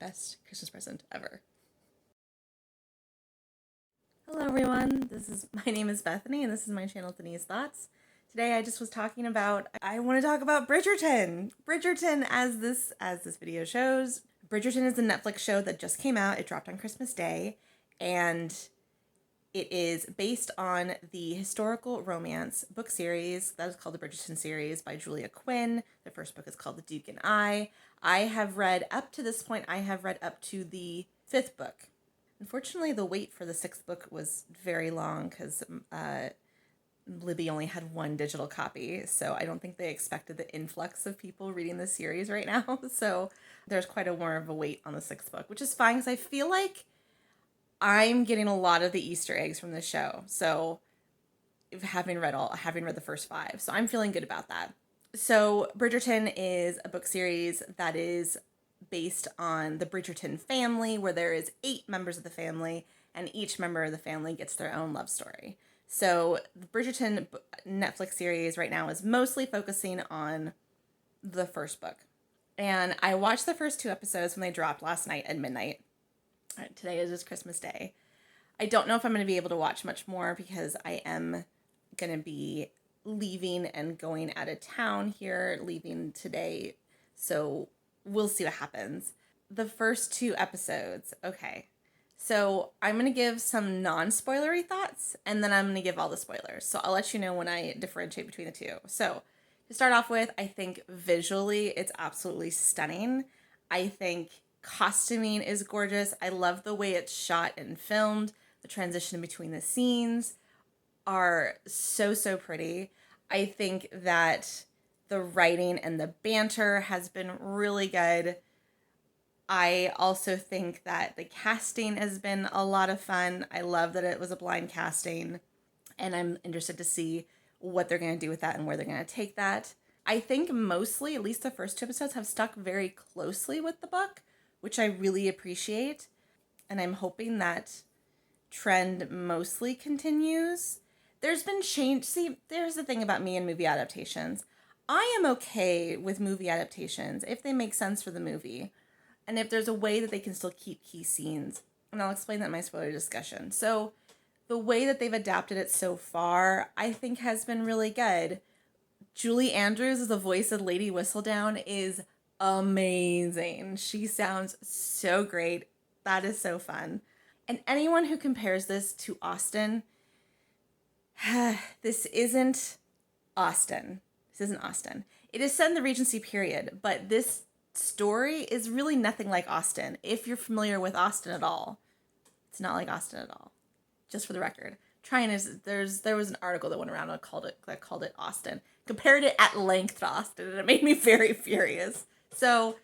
best Christmas present ever. Hello everyone, my name is Bethany and this is my channel Denise Thoughts. Today I want to talk about Bridgerton. Bridgerton, as this video shows. Bridgerton is a Netflix show that just came out. It dropped on Christmas Day, and it is based on the historical romance book series that is called the Bridgerton series by Julia Quinn. The first book is called The Duke and I. I have read up to this point to the 5th book. Unfortunately, the wait for the 6th book was very long because Libby only had one digital copy, so I don't think they expected the influx of people reading this series right now. So there's quite more of a wait on the 6th book, which is fine because I feel like I'm getting a lot of the Easter eggs from the show. So having read the first 5, so I'm feeling good about that. So Bridgerton is a book series that is based on the Bridgerton family, where there is 8 members of the family, and each member of the family gets their own love story. So the Bridgerton Netflix series right now is mostly focusing on the first book. And I watched the first 2 episodes when they dropped last night at midnight. Today is just Christmas Day. I don't know if I'm going to be able to watch much more because I am going to be leaving and going out of town here, leaving today. So we'll see what happens. The first 2 episodes, okay. So I'm going to give some non-spoilery thoughts, and then I'm going to give all the spoilers. So I'll let you know when I differentiate between the 2. So to start off with, I think visually it's absolutely stunning. I think costuming is gorgeous. I love the way it's shot and filmed. The transition between the scenes are so pretty. I think that the writing and the banter has been really good. I also think that the casting has been a lot of fun. I love that it was a blind casting, and I'm interested to see what they're going to do with that and where they're going to take that. I think mostly, at least the first 2 episodes, have stuck very closely with the book, which I really appreciate. And I'm hoping that trend mostly continues. There's been change. See, there's the thing about me and movie adaptations. I am okay with movie adaptations if they make sense for the movie, and if there's a way that they can still keep key scenes. And I'll explain that in my spoiler discussion. So the way that they've adapted it so far, I think has been really good. Julie Andrews as the voice of Lady Whistledown is amazing. She sounds so great. That is so fun. And anyone who compares this to Austen, this isn't Austen. It is set in the Regency period, but this story is really nothing like Austen. If you're familiar with Austen at all, it's not like Austen at all. Just for the record, there was an article that went around that called it Austen, compared it at length to Austen, and it made me very furious. So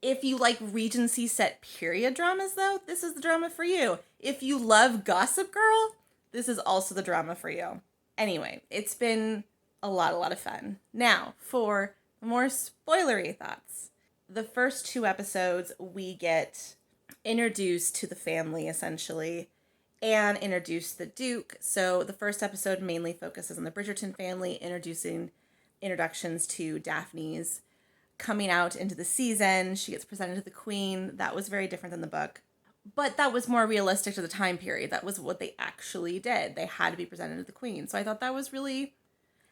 if you like Regency set period dramas, though, this is the drama for you. If you love Gossip Girl, this is also the drama for you. Anyway, it's been a lot of fun. Now, for more spoilery thoughts. The first 2 episodes, we get introduced to the family, essentially, and introduce the Duke. So the first episode mainly focuses on the Bridgerton family, introductions to Daphne's coming out into the season. She gets presented to the Queen. That was very different than the book. But that was more realistic to the time period. That was what they actually did. They had to be presented to the Queen. So I thought that was really...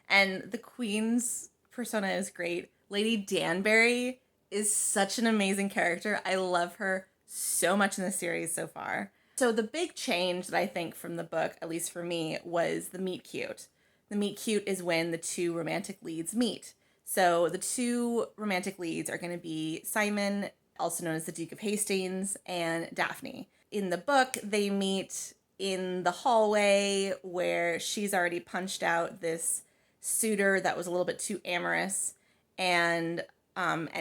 And the Queen's persona is great. Lady Danbury is such an amazing character. I love her so much in the series so far. So the big change that I think from the book, at least for me, was the meet cute. The meet cute is when the 2 romantic leads meet. So the 2 romantic leads are going to be Simon, also known as the Duke of Hastings, and Daphne. In the book, they meet in the hallway where she's already punched out this suitor that was a little bit too amorous, and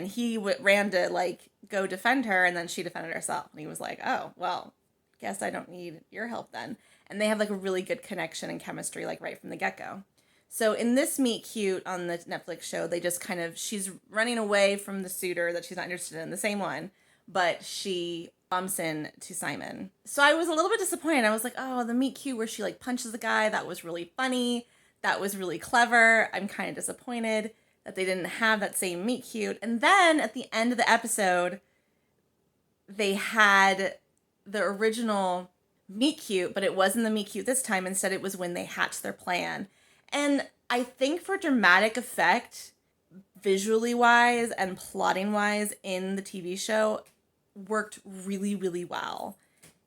he ran to go defend her, and then she defended herself, and he was like, oh, well, guess I don't need your help then. And they have a really good connection and chemistry right from the get-go. So in this meet cute on the Netflix show, they just she's running away from the suitor that she's not interested in, the same one, but she bumps into Simon. So I was a little bit disappointed. I was like, oh, the meet cute where she punches the guy, that was really funny. That was really clever. I'm kind of disappointed that they didn't have that same meet cute. And then at the end of the episode, they had the original meet cute, but it wasn't the meet cute this time. Instead, it was when they hatched their plan. And I think for dramatic effect, visually wise and plotting wise in the TV show, worked really, really well.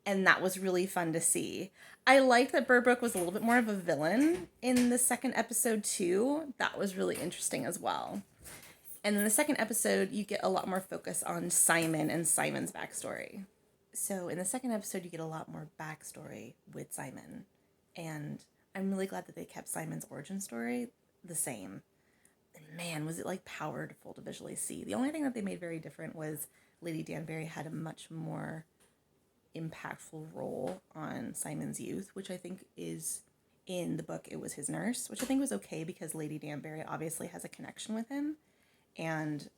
And that was really fun to see. I liked that Bird Book was a little bit more of a villain in the second episode too. That was really interesting as well. And in the second episode, you get a lot more focus on Simon and Simon's backstory. So in the second episode, you get a lot more backstory with Simon. And I'm really glad that they kept Simon's origin story the same. And man, was it like powerful to visually see. The only thing that they made very different was Lady Danbury had a much more impactful role on Simon's youth, which I think is in the book, it was his nurse, which I think was okay because Lady Danbury obviously has a connection with him and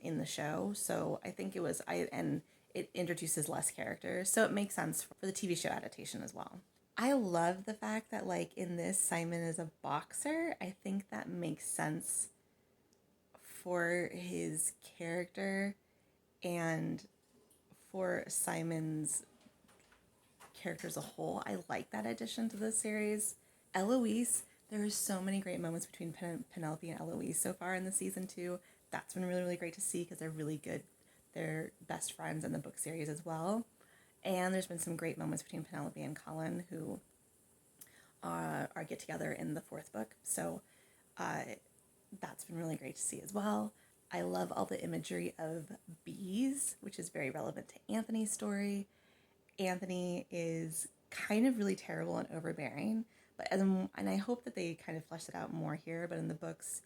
in the show. So I think it was, and it introduces less characters. So it makes sense for the TV show adaptation as well. I love the fact that like in this, Simon is a boxer. I think that makes sense for his character and for Simon's character as a whole. I like that addition to the series. Eloise, there are so many great moments between Penelope and Eloise so far in the season 2. That's been really, really great to see because they're really good. They're best friends in the book series as well. And there's been some great moments between Penelope and Colin, who are get together in the 4th book. So that's been really great to see as well. I love all the imagery of bees, which is very relevant to Anthony's story. Anthony is kind of really terrible and overbearing, and I hope that they kind of flesh it out more here. But in the books,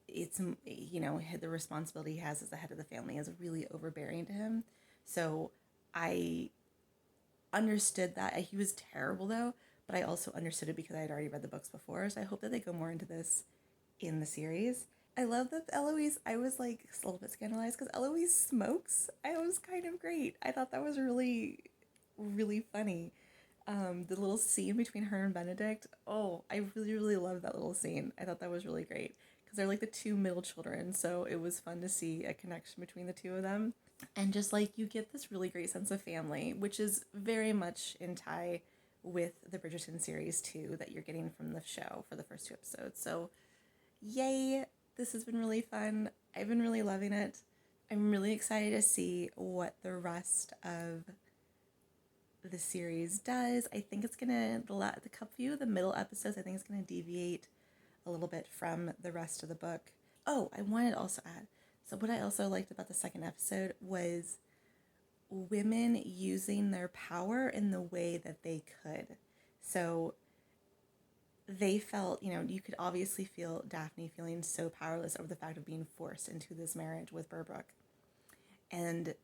it's, you know, the responsibility he has as the head of the family is really overbearing to him. So I understood that he was terrible though, but I also understood it because I had already read the books before. So I hope that they go more into this in the series. I love that Eloise, I was like a little bit scandalized because Eloise smokes. I was kind of great. I thought that was really, really funny. The little scene between her and Benedict, oh, I really, really loved that little scene. I thought that was really great because they're like the 2 middle children, so it was fun to see a connection between the 2 of them. And just like you get this really great sense of family, which is very much in tie with the Bridgerton series too, that you're getting from the show for the first 2 episodes. So yay, this has been really fun. I've been really loving it. I'm really excited to see what the rest of the series does. I think it's gonna, the few of the middle episodes, I think it's gonna deviate a little bit from the rest of the book. Oh, I wanted to also add, so what I also liked about the second episode was women using their power in the way that they could. So they felt, you know, you could obviously feel Daphne feeling so powerless over the fact of being forced into this marriage with Berbrook. And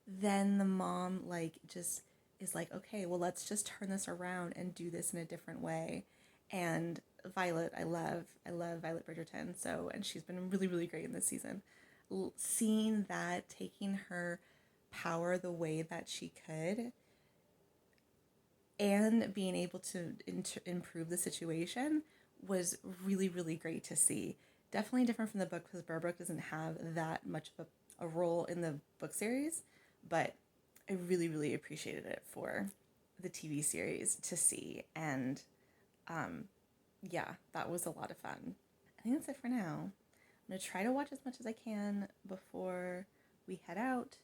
then the mom, like, just is like, okay, well, let's just turn this around and do this in a different way. And Violet, I love Violet Bridgerton. So, and she's been really, really great in this season. Seeing that, taking her power the way that she could, and being able to improve the situation was really, really great to see. Definitely different from the book because Berbrook doesn't have that much of a role in the book series, but I really, really appreciated it for the TV series to see. And yeah, that was a lot of fun. I think that's it for now. I'm going to try to watch as much as I can before we head out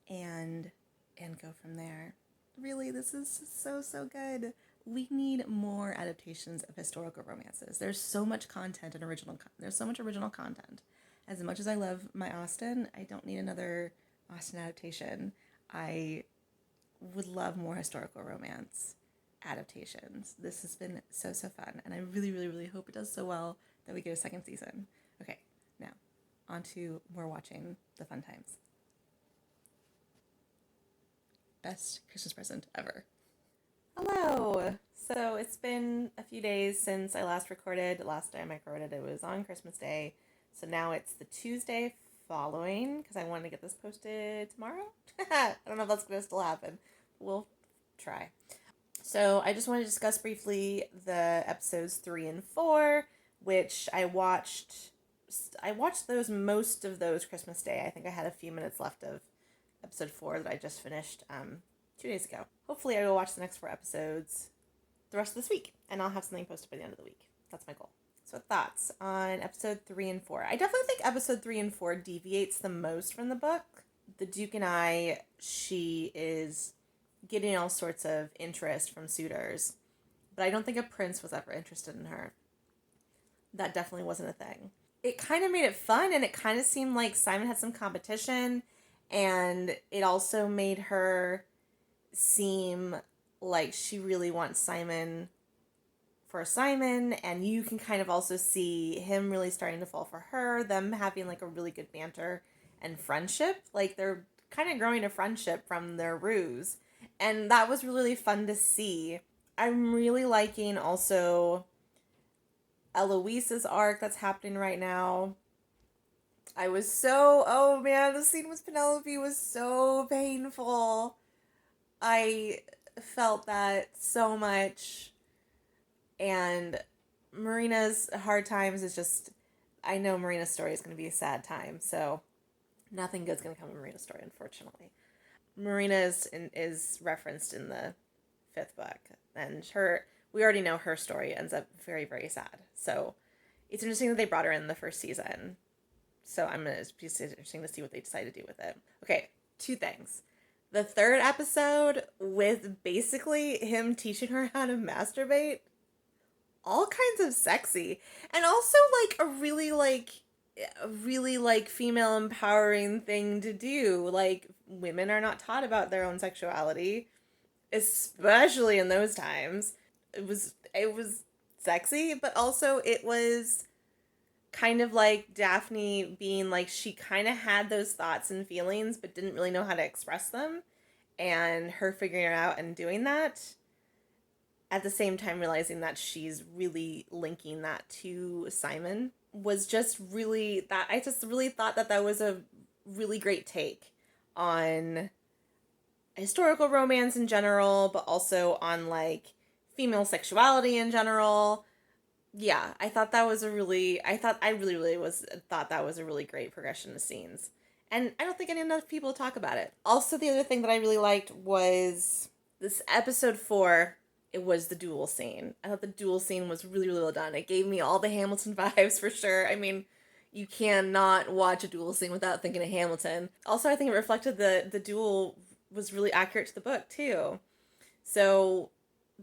and go from there. Really, this is so, so good. We need more adaptations of historical romances. There's so much content and there's so much original content. As much as I love my Austen, I don't need another Austen adaptation. I would love more historical romance adaptations. This has been so, so fun, and I really, really, really hope it does so well that we get a second season. Okay, now on to more watching the fun times. Best Christmas present ever. Hello! So it's been a few days since I last recorded. The last time I recorded it was on Christmas Day. So now it's the Tuesday following because I wanted to get this posted tomorrow. I don't know if that's going to still happen. We'll try. So I just want to discuss briefly the episodes 3 and 4, which I watched those, most of those Christmas Day. I think I had a few minutes left of episode 4 that I just finished 2 days ago. Hopefully I will watch the next 4 episodes the rest of this week, and I'll have something posted by the end of the week. That's my goal. So thoughts on episode 3 and 4. I definitely think episode 3 and 4 deviates the most from the book. The Duke and I, she is getting all sorts of interest from suitors, but I don't think a prince was ever interested in her. That definitely wasn't a thing. It kind of made it fun, and it kind of seemed like Simon had some competition, and it also made her seem like she really wants Simon for Simon, and you can kind of also see him really starting to fall for her, them having like a really good banter and friendship. Like they're kind of growing a friendship from their ruse, and that was really fun to see. I'm really liking also Eloise's arc that's happening right now. Oh man, the scene with Penelope was so painful. I felt that so much. And Marina's hard times is just, I know Marina's story is going to be a sad time, so nothing good's going to come of Marina's story, unfortunately. Marina is referenced in the 5th book, and we already know her story ends up very, very sad. So it's interesting that they brought her in the 1st season. So it's interesting to see what they decide to do with it. Okay, 2 things. The 3rd episode with basically him teaching her how to masturbate, all kinds of sexy, and also like a really like female empowering thing to do. Like, women are not taught about their own sexuality, especially in those times. It was sexy, but also it was kind of like Daphne being like, she kind of had those thoughts and feelings but didn't really know how to express them, and her figuring it out and doing that, at the same time realizing that she's really linking that to Simon, was just really, that I just really thought that was a really great take on historical romance in general, but also on like female sexuality in general. Yeah, I thought that was I really thought that was a really great progression of scenes. And I don't think enough people talk about it. Also, the other thing that I really liked was this episode 4. It was the duel scene. I thought the duel scene was really, really well done. It gave me all the Hamilton vibes for sure. I mean, you cannot watch a duel scene without thinking of Hamilton. Also, I think it reflected the duel was really accurate to the book too. So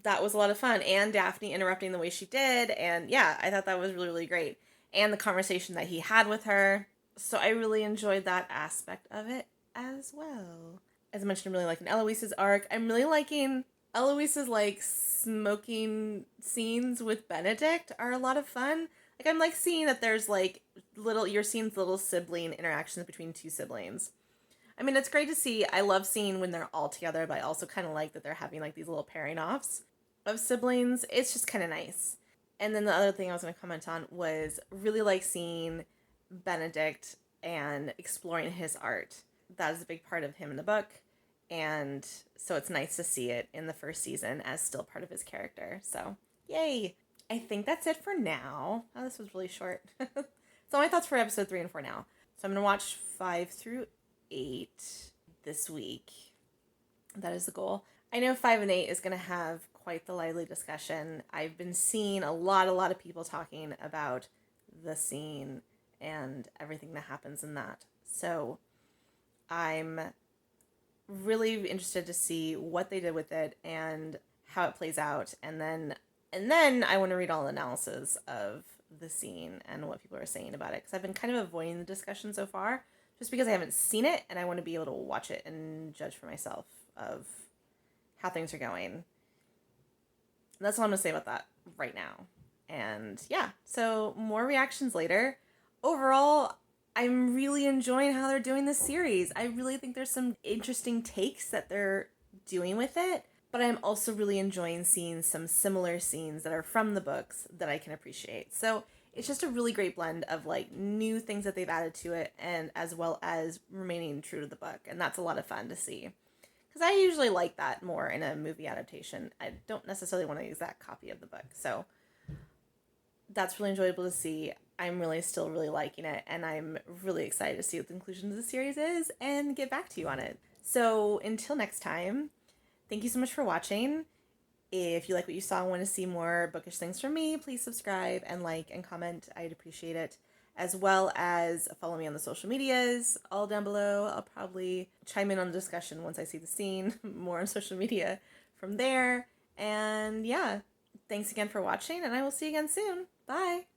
that was a lot of fun. And Daphne interrupting the way she did. And yeah, I thought that was really, really great. And the conversation that he had with her. So I really enjoyed that aspect of it as well. As I mentioned, I'm really liking Eloise's arc. I'm really liking Eloise's like smoking scenes with Benedict are a lot of fun. Like, I'm like seeing that there's like you're seeing little sibling interactions between 2 siblings. I mean, it's great to see. I love seeing when they're all together, but I also kind of like that they're having like these little pairing offs of siblings. It's just kind of nice. And then the other thing I was going to comment on was really like seeing Benedict and exploring his art. That is a big part of him in the book. And so it's nice to see it in the 1st season as still part of his character. So, yay! I think that's it for now. Oh, this was really short. So my thoughts for episode 3 and 4 now. So I'm going to watch 5 through 8 this week. That is the goal. I know 5 and 8 is going to have quite the lively discussion. I've been seeing a lot of people talking about the scene and everything that happens in that. So I'm really interested to see what they did with it and how it plays out, and then I want to read all the analysis of the scene and what people are saying about it, because I've been kind of avoiding the discussion so far just because I haven't seen it and I want to be able to watch it and judge for myself of how things are going. And that's all I'm going to say about that right now. And yeah, so more reactions later. Overall, I'm really enjoying how they're doing this series. I really think there's some interesting takes that they're doing with it, but I'm also really enjoying seeing some similar scenes that are from the books that I can appreciate. So it's just a really great blend of like new things that they've added to it, and as well as remaining true to the book. And that's a lot of fun to see, because I usually like that more in a movie adaptation. I don't necessarily want an exact copy of the book. So that's really enjoyable to see. I'm really still really liking it, and I'm really excited to see what the conclusion of the series is and get back to you on it. So until next time, thank you so much for watching. If you like what you saw and want to see more bookish things from me, please subscribe and like and comment. I'd appreciate it. As well as follow me on the social medias, all down below. I'll probably chime in on the discussion once I see the scene more on social media from there. And yeah, thanks again for watching, and I will see you again soon. Bye!